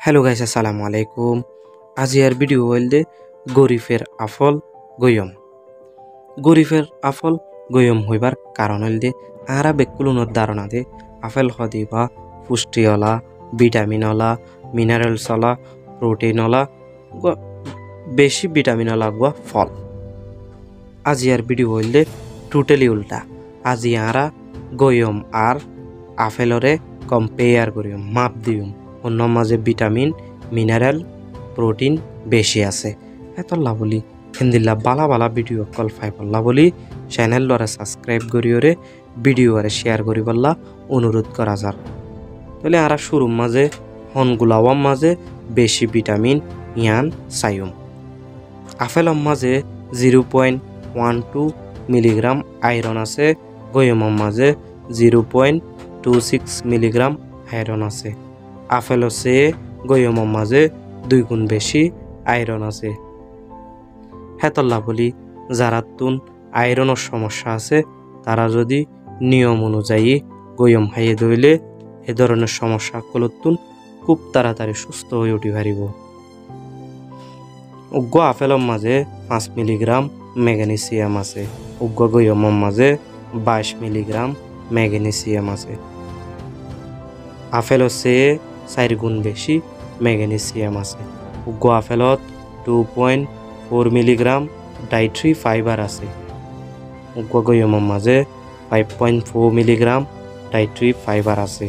Hello guys, আসসালামু আলাইকুম। আজি আর ভিডিও হইলদে গরিফের আফল গয়ম। গরিফের আফল গয়ম হইবার কারণ হইলদে আরা বেকুলুনোর ধারণা দে আপেল হদিবা পুষ্টিওয়ালা, ভিটামিনওয়ালা, মিনারেলসওয়ালা, প্রোটিনওয়ালা বেশি ভিটামিনওয়ালা গুয়া ফল। আজি আর ভিডিও হইলদে টোটালি উল্টা। আজি আরা গয়ম আর আপেলরে কম্পেয়ার করিম, মাপ দিম অন্য মাঝে ভিটামিন, মিনারেল, প্রোটিন বেশি আছে। এতলা বলি হিন্দিল্লা বালা বালা ভিডিও কল ফাই পল্লা বলি চ্যানেল লরে সাবস্ক্রাইব করিওরে ভিডিও আরে শেয়ার করি বললা অনুরোধ করা যার। তাহলে আরা শুরুর মাঝে হনগুলাওয়ার মাঝে বেশি ভিটামিন ইয়ান সাইম। আপেলর মাঝে 0.12 মিলিগ্রাম আয়রন আছে, গয়মের মাঝে 0.26 মিলিগ্রাম আয়রন আছে। আপেলর চেয়ে গয়মের মাঝে 2 গুণ বেশি আয়রন আছে। হেতল্লা বলি যারা তুন আয়রনের সমস্যা আছে তারা যদি নিয়ম অনুযায়ী গয়ম খাইয়ে দইলে এ ধরনের সমস্যা গুলোতুন খুব তাড়াতাড়ি সুস্থ হয়ে উঠি পারিব। উগ্র আপেলর মাঝে 5 মিলিগ্রাম ম্যাগনেসিয়াম আছে, উগ্র গয়মের মাঝে 22 মিলিগ্রাম ম্যাগনেসিয়াম আছে। আপেলর চেয়ে 4 গুণ বেশি ম্যাগনেসিয়াম আছে। উগ্র আপেলত 2.4 মিলিগ্রাম ডাইট্রি ফাইবার আছে, উগ্র গয়মের মাঝে 5.4 মিলিগ্রাম ডাইট্রি ফাইবার আছে।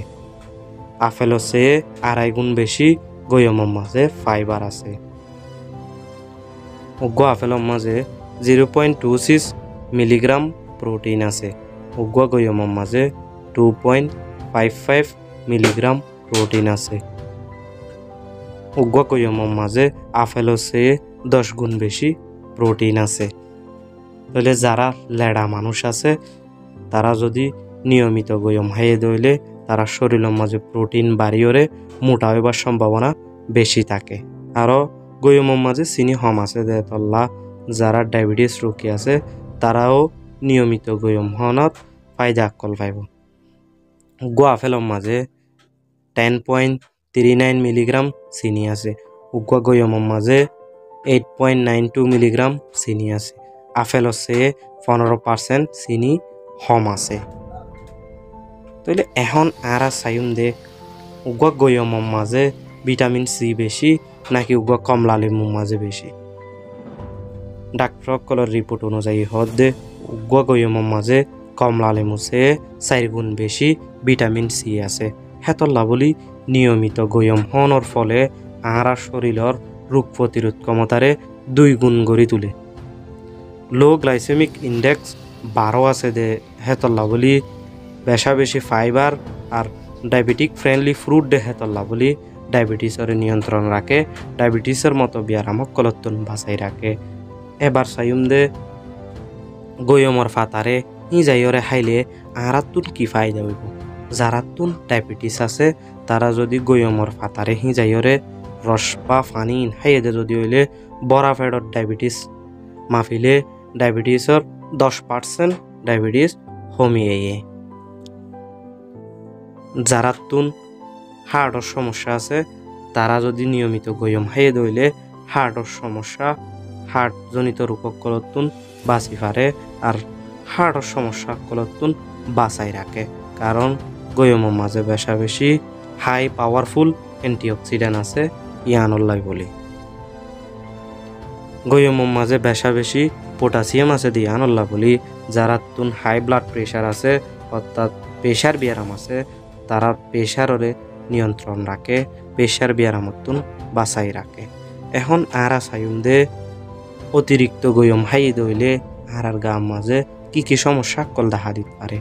আপেলর চেয়ে 2.5 গুণ বেশি গয়মের মাঝে ফাইবার আছে। উগ্র আপেলর মাঝে 0.26 মিলিগ্রাম প্রোটিন আছে, উগ্র গয়মের মাঝে 2.55 মিলিগ্রাম প্রোটিন আছে। উগ্র গয়মের মাঝে আপেলর চেয়ে 10 গুণ বেশি প্রোটিন আছে। তাহলে যারা লেড়া মানুষ আছে তারা যদি নিয়মিত গয়ম খাইয়ে দইলে তারা শরীরের মাঝে প্রোটিন বাড়িওরে মোটা হইবার সম্ভাবনা বেশি থাকে। আরও গয়মের মাঝে চিনি কম আছে দেতল্লা যারা ডায়াবেটিস রোগী আছে তারাও নিয়মিত গয়ম হওয়াত ফায়দা আকল পাইব। উগ্র আপেলর মাঝে 10.39 মিলিগ্রাম চিনি আছে, উগ্র গয়মের মাঝে 8.92 মিলিগ্রাম চিনি আছে। আপেলর চেয়ে 15% চিনি কম আছে। তাহলে এখন আরা চাইম দে উগ্র গয়মের মাঝে ভিটামিন সি বেশি নাকি উগ্র কমলা লেবুর মাঝে বেশি। ডাক্তার সকলের রিপোর্ট অনুযায়ী হদ দে উগ্র গয়মের মাঝে কমলা লেবু চেয়ে 4 গুণ বেশি ভিটামিন সি আছে। হেতল্লা বলি নিয়মিত গয়ম হওয়ার ফলে আহারা শরীরের রোগ প্রতিরোধ ক্ষমতারে 2 গুণ গড়ি তুলে। লো গ্লাইসেমিক ইন্ডেক্স 12 আছে দে হেতল্লা বলি বেশি ফাইবার আর ডায়াবেটিক ফ্রেন্ডলি ফ্রুট দে হেতল্লা বলি ডায়াবেটিসের নিয়ন্ত্রণ রাখে, ডায়াবেটিসের মতো ব্যারামক কলত্তন বাঁচাই রাখে। এবার চাইম দে গয়মর ফাতারে যাইরে খাইলে আহারাতুন কি ফায়দা হইব। যারাতুন ডায়াবেটিস আছে তারা যদি গয়মর ফাতারে যাইরে রস বা পানি খাইয়ে দে যদি হইলে বড়া ফেডর ডায়াবেটিস মাফিলে ডায়াবেটিসের 10% ডায়াবেটিস কমিয়ে। যারাতুন হার্টের সমস্যা আছে তারা যদি নিয়মিত গয়ম খাইয়ে দইলে হার্টের সমস্যা, হার্টজনিত রোগকলতুন বাঁচি পারে আর হার্টের সমস্যা কলতুন বাঁচাই রাখে। কারণ গয়মের মাঝে বেশি হাই পাওয়ারফুল অ্যান্টিঅক্সিডেন্ট আছে ইয়ানল্লাই বলি। গয়মের মাঝে বেশি পটাশিয়াম আছে দিয়ানল্লা বলি। যারা তুন হাই ব্লাড প্রেশার আছে অর্থাৎ প্রেশার ব্যায়াম আছে তারা প্রেশারে নিয়ন্ত্রণ রাখে, প্রেশার ব্যায়ামতুন বাঁচাই রাখে। এখন আরা চাইম দে অতিরিক্ত গয়ম খাইয়ে দইলে আরার গাম মাঝে কি কি সমস্যা কল দেখা দিতে পারে।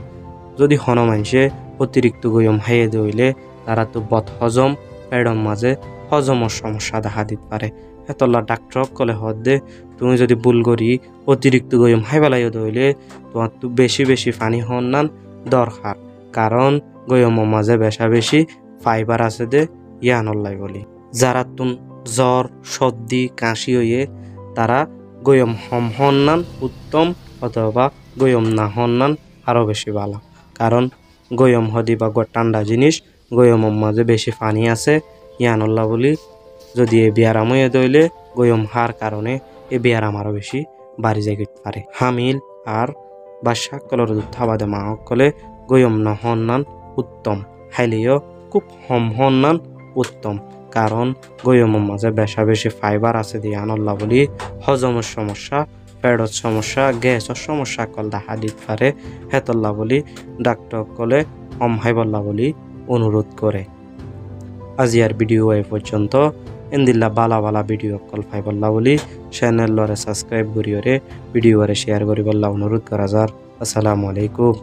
যদি হন মানুষে অতিরিক্ত গয়ম খাইয়ে দইলে তারা তো বদ হজম, পেডম মাঝে হজমের সমস্যা দেখা দিতে পারে। হেতল্লা ডাক্তার কলে হদ দে তুমি যদি ভুল করি অতিরিক্ত গয়ম খাই পেলাইও দইলে তোমার তো বেশি পানি হন নান দরকার। কারণ গয়মের মাঝে বেশি ফাইবার আছে দে ইয়ানল্লাই বলি। যারা তুন জ্বর, সর্দি, কাশি হইয়ে তারা গয়ম হম হন নান উত্তম, অথবা গয়ম না হন নান আরও বেশি ভালো। কারণ গয়ম হদি বা ঠান্ডা জিনিস, গয়মের মাঝে বেশি পানি আছে, ইয়ানল্লা বলি যদি এ বিয়ারাম হয়ে দইলে গয়ম হার কারণে এ বিয়ারাম আরও বেশি বাড়ি যাইতে পারে। হামিল আর বাসা কলর থাবাদে মা কলে গয়ম ন হন্নান উত্তম হাইলেও খুব হম হন্নান উত্তম, কারণ গয়মের মাঝে বেশা বেশি ফাইবার আছে দিয়ে আনল্লা বলি হজমের সমস্যা, পেটর সমস্যা, গ্যাসের সমস্যা কল দেখা দিতে পারে। হেতল্লা বলি ডাক্তার কলে হম হাইবল্লা বলি অনুরোধ করে। আজি আর ভিডিও এ পর্যন্ত। এন্দিল্লা বালা বালা ভিডিও কল ফাইবল্লা বলি চ্যানেল লরে সাবস্ক্রাইব করিওরে ভিডিও রে শেয়ার করি বল্লা অনুরোধ করা যার। আসসালামু আলাইকুম।